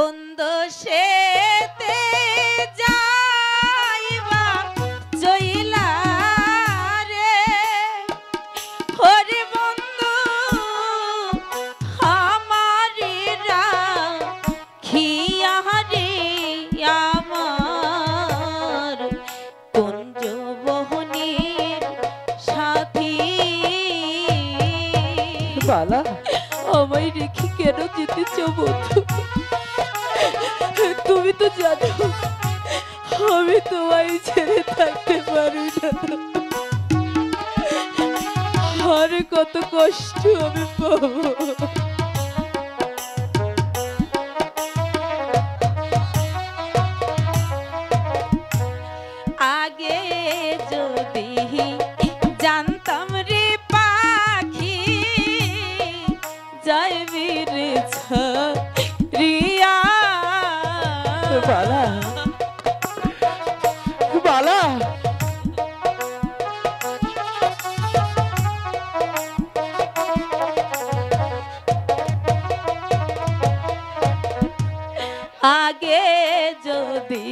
বন্ধু সেতে যাইবা জইলা রে হরি বন্ধু আমারি রাখিয়া রে আমার কুঞ্জ বহনের সাথী বালা আমায় রেখে কেন যেতেছ বন্ধু? তুমি তো জানো আমি তোমায় ছেড়ে থাকতে পারি না। আর কত কষ্ট আমি পাবো। আগে যদি জানতাম রে পাখি যাইবি রে রিয়া বালা বালা আগে যদি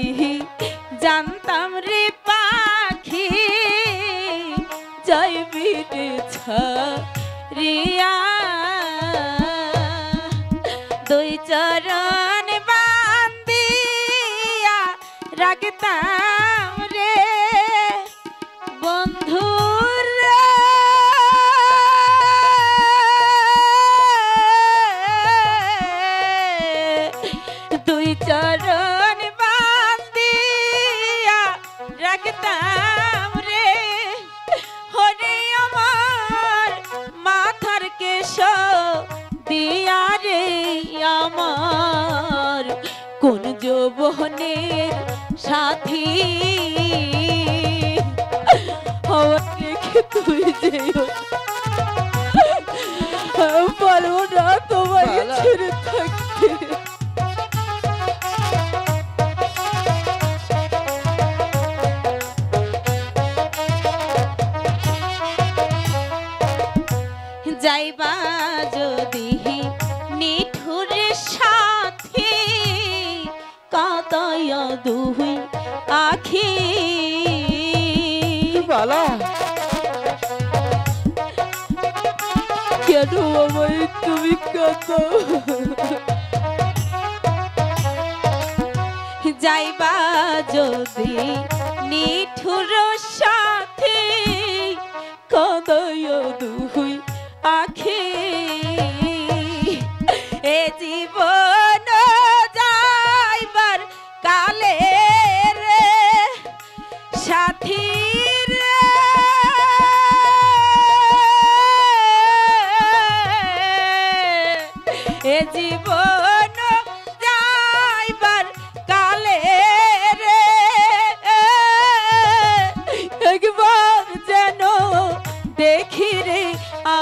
জানতাম রে পাখি যাইবি রে রিয়া দুই চরণ বান্দিয়া রাখতাম রে বন্ধুর দুই চরণ বান্দিয়া রাখতাম রে হরে আমার মাথার কেশ দিয়া রে আমার কোন যৌবনের সাথী আমার রেখে তুই যেও পারবো না তোমাকে ছেড়ে থাকতে। যাইবা যদি নিঠুর সাথী কাঁদায় দুই আখি বালা কেন আমায় তুমি কাঁদো? যাইবা যদি নিঠুর সাথী কাঁদায় দুই আখি এ জীবন যাইবার কালে রে সাথী রে এ জীবন যাইবার কালে রে একবার যেন দেখি রে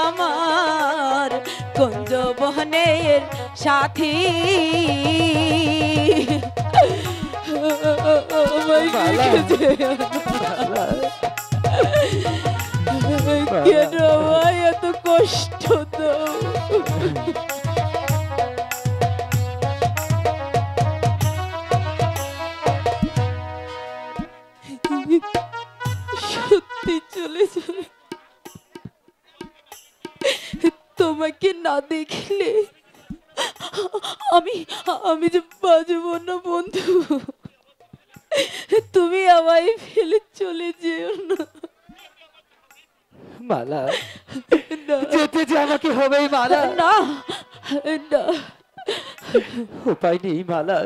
আমার কুঞ্জ বহনের সাথী কেন আমায় এত কষ্ট দাও? সত্যি চলে যাবে তোমাকে না দেখলে আমি আমি যে বাজবো না বন্ধু। তুমি আমায় ফেলে চলে যেও না। মালা যেতে যে আমাকে হবেই মালা। না না উপায় নেই মালা।